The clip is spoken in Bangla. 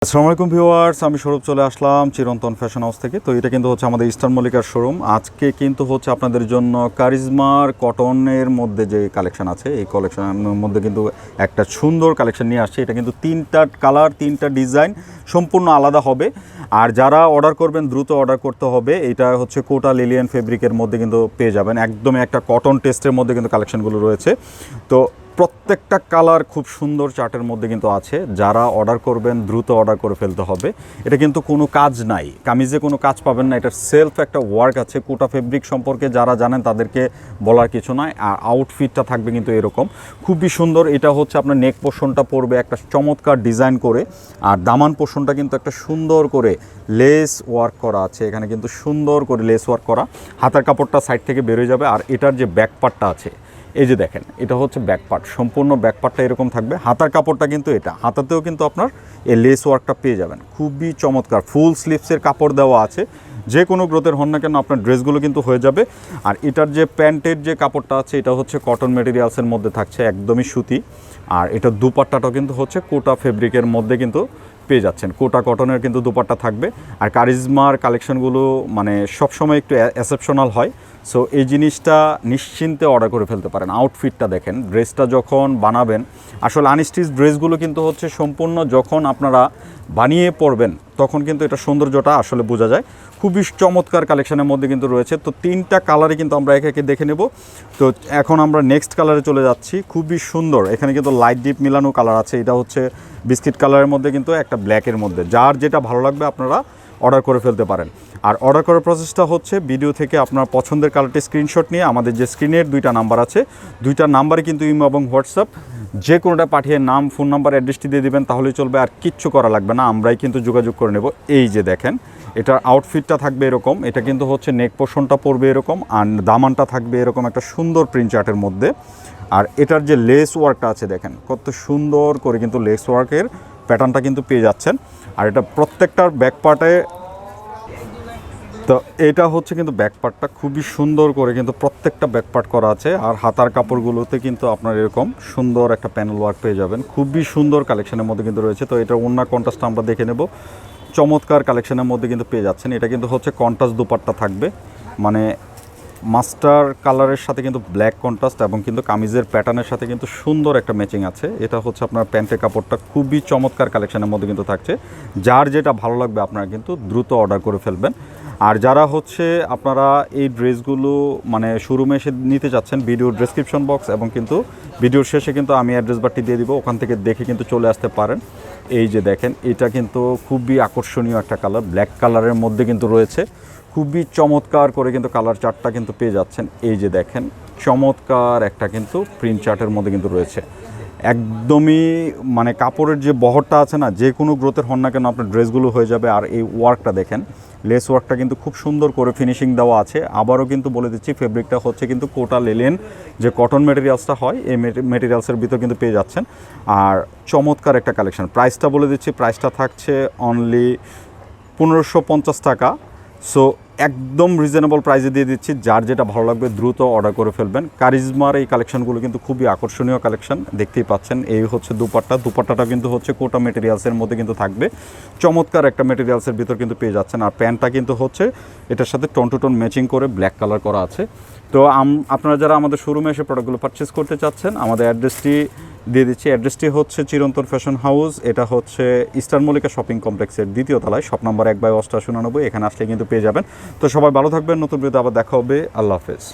আসসালামু আলাইকুম ভিউয়ার্স, আমি সৌরভ চলে আসলাম চিরন্তন ফ্যাশন হাউস থেকে। তো এটা কিন্তু হচ্ছে আমাদের ইস্টার্ন মল্লিকার শোরুম। আজকে কিন্তু হচ্ছে আপনাদের জন্য কারিজমার কটনের মধ্যে যে কালেকশন আছে, এই কালেকশনের মধ্যে কিন্তু একটা সুন্দর কালেকশন নিয়ে আসছে। এটা কিন্তু তিনটা কালার, তিনটা ডিজাইন সম্পূর্ণ আলাদা হবে। আর যারা অর্ডার করবেন দ্রুত অর্ডার করতে হবে। এটা হচ্ছে কোটা লিলিয়ান ফেব্রিকের মধ্যে কিন্তু পেয়ে যাবেন, একদমই একটা কটন টেস্টের মধ্যে কিন্তু কালেকশনগুলো রয়েছে। তো প্রত্যেকটা কালার খুব সুন্দর চার্টের মধ্যে কিন্তু আছে। যারা অর্ডার করবেন দ্রুত অর্ডার করে ফেলতে হবে। এটা কিন্তু কোনো কাজ নাই, কামিজে কোনো কাজ পাবেন না, এটার সেলফ একটা ওয়ার্ক আছে। কোটা ফেব্রিক সম্পর্কে যারা জানেন তাদেরকে বলার কিছু নয়। আর আউটফিটটা থাকবে কিন্তু এরকম খুবই সুন্দর। এটা হচ্ছে আপনার নেক পোর্শনটা পড়বে একটা চমৎকার ডিজাইন করে, আর দামান পোর্শনটা কিন্তু একটা সুন্দর করে লেস ওয়ার্ক করা আছে। এখানে কিন্তু সুন্দর করে লেস ওয়ার্ক করা, হাতার কাপড়টা সাইড থেকে বেরোয় যাবে। আর এটার যে ব্যাক পার্টটা আছে, এই যে দেখেন, এটা হচ্ছে ব্যাক পার্ট, সম্পূর্ণ ব্যাক পার্টটা এরকম থাকবে। হাতার কাপড়টা কিন্তু এটা, হাতাতেও কিন্তু আপনার এই লেস ওয়ার্কটা পেয়ে যাবেন, খুবই চমৎকার। ফুল স্লিভসের কাপড় দেওয়া আছে, যে কোনো গ্রোথের হন না কেন আপনার ড্রেসগুলো কিন্তু হয়ে যাবে। আর এটার যে প্যান্টের যে কাপড়টা আছে, এটা হচ্ছে কটন মেটেরিয়ালসের মধ্যে থাকছে, একদমই সুতি। আর এটা দুপাট্টাটাও কিন্তু হচ্ছে কোটা ফেব্রিকের মধ্যে কিন্তু পেয়ে যাচ্ছেন, কোটা কটনের কিন্তু দুপাট্টা থাকবে। আর কারিজমার কালেকশনগুলো মানে সবসময় একটু এক্সেপশনাল হয়। সো এই জিনিসটা নিশ্চিন্তে অর্ডার করে ফেলতে পারেন। আউটফিটটা দেখেন, ড্রেসটা যখন বানাবেন, আসলে আনস্টিচ ড্রেসগুলো কিন্তু হচ্ছে সম্পূর্ণ যখন আপনারা বানিয়ে পরবেন তখন কিন্তু এটা সৌন্দর্যটা আসলে বোঝা যায়। খুবই চমৎকার কালেকশনের মধ্যে কিন্তু রয়েছে। তো তিনটা কালারে কিন্তু আমরা একে একে দেখে নেব। তো এখন আমরা নেক্সট কালারে চলে যাচ্ছি, খুবই সুন্দর। এখানে কিন্তু লাইট ডিপ মিলানো কালার আছে। এটা হচ্ছে বিস্কিট কালারের মধ্যে কিন্তু একটা ব্ল্যাকের মধ্যে, যার যেটা ভালো লাগবে আপনারা অর্ডার করে ফেলতে পারেন। আর অর্ডার করার প্রসেসটা হচ্ছে ভিডিও থেকে আপনার পছন্দের কালারটি স্ক্রিনশট নিয়ে আমাদের যে স্ক্রিনের দুইটা নাম্বার আছে, দুইটা নাম্বারে কিন্তু ইমো এবং হোয়াটসঅ্যাপ যে কোনোটা পাঠিয়ে নাম, ফোন নাম্বার, অ্যাড্রেসটি দিয়ে দেবেন, তাহলেই চলবে। আর কিচ্ছু করা লাগবে না, আমরাই কিন্তু যোগাযোগ করে নেব। এই যে দেখেন, এটার আউটফিটটা থাকবে এরকম। এটা কিন্তু হচ্ছে নেক পোর্শনটা পড়বে এরকম, আর দামানটা থাকবে এরকম একটা সুন্দর প্রিন্ট চার্টের মধ্যে। আর এটার যে লেস ওয়ার্কটা আছে দেখেন, কত সুন্দর করে কিন্তু লেস ওয়ার্কের প্যাটার্নটা কিন্তু পেয়ে যাচ্ছেন। আর এটা প্রত্যেকটার ব্যাক পার্টে, তো এটা হচ্ছে কিন্তু ব্যাক পার্টটা খুবই সুন্দর করে কিন্তু প্রত্যেকটা ব্যাক পার্ট করা আছে। আর হাতার কাপড়গুলোতে কিন্তু আপনার এরকম সুন্দর একটা প্যানেল ওয়ার্ক পেয়ে যাবেন, খুবই সুন্দর কালেকশনের মধ্যে কিন্তু রয়েছে। তো এটা ওড়না কন্ট্রাস্টটা আমরা দেখে নেব, চমৎকার কালেকশনের মধ্যে কিন্তু পেয়ে যাচ্ছেন। এটা কিন্তু হচ্ছে কন্ট্রাস্ট দুপাট্টা থাকবে, মানে মাস্টার কালারের সাথে কিন্তু ব্ল্যাক কন্ট্রাস্ট, এবং কিন্তু কামিজের প্যাটার্নের সাথে কিন্তু সুন্দর একটা ম্যাচিং আছে। এটা হচ্ছে আপনার প্যান্টের কাপড়টা খুবই চমৎকার কালেকশনের মধ্যে কিন্তু থাকছে। যার যেটা ভালো লাগবে আপনারা কিন্তু দ্রুত অর্ডার করে ফেলবেন। আর যারা হচ্ছে আপনারা এই ড্রেসগুলো মানে শোরুমে এসে নিতে চাচ্ছেন, ভিডিওর ডেসক্রিপশন বক্স এবং কিন্তু ভিডিওর শেষে কিন্তু আমি অ্যাড্রেস বারটি দিয়ে দিব, ওখান থেকে দেখে কিন্তু চলে আসতে পারেন। এই যে দেখেন, এটা কিন্তু খুবই আকর্ষণীয় একটা কালার, ব্ল্যাক কালারের মধ্যে কিন্তু রয়েছে, খুবই চমৎকার করে কিন্তু কালার চার্টটা কিন্তু পেয়ে যাচ্ছেন। এই যে দেখেন, চমৎকার একটা কিন্তু প্রিন্ট চার্টের মধ্যে কিন্তু রয়েছে, একদমই মানে কাপড়ের যে বহরটা আছে না, যে কোনো গ্রোথের হন না কেন আপনার ড্রেসগুলো হয়ে যাবে। আর এই ওয়ার্কটা দেখেন, লেস ওয়ার্কটা কিন্তু খুব সুন্দর করে ফিনিশিং দেওয়া আছে। আবারও কিন্তু বলে দিচ্ছি, ফেব্রিকটা হচ্ছে কিন্তু কোটা লিনেন যে কটন মেটেরিয়ালসটা হয়, এই মেটেরিয়ালসের ভিতর কিন্তু পেয়ে যাচ্ছেন। আর চমৎকার একটা কালেকশন। প্রাইসটা বলে দিচ্ছি, প্রাইসটা থাকছে অনলি 1550 টাকা। সো একদম রিজনেবল প্রাইসে দিয়ে দিচ্ছি, যার যেটা ভালো লাগবে দ্রুত অর্ডার করে ফেলবেন। কারিজমার এই কালেকশনগুলো কিন্তু খুবই আকর্ষণীয় কালেকশন, দেখতেই পাচ্ছেন। এই হচ্ছে দুপাট্টাটা কিন্তু হচ্ছে কোটা মেটেরিয়ালসের মধ্যে কিন্তু থাকবে, চমৎকার একটা মেটেরিয়ালসের ভিতর কিন্তু পেয়ে যাচ্ছেন। আর প্যান্টটা কিন্তু হচ্ছে এটার সাথে টোন টু টোন ম্যাচিং করে ব্ল্যাক কালার করা আছে। তো আপনারা যারা আমাদের শোরুমে এসে প্রোডাক্টগুলো পারচেস করতে চাচ্ছেন, আমাদের অ্যাড্রেসটি দিয়ে দিচ্ছি। অ্যাড্রেসটি হচ্ছে চিরন্তন ফ্যাশন হাউস, এটা হচ্ছে ইস্টার্ন মল্লিকা শপিং কমপ্লেক্সের দ্বিতীয় তলায়, শপ নাম্বার 1/8899। এখানে আসলে কিন্তু পেয়ে যাবেন। তো সবাই ভালো থাকবেন, নতুন ভিডিওতে আবার দেখা হবে। আল্লাহ হাফেজ।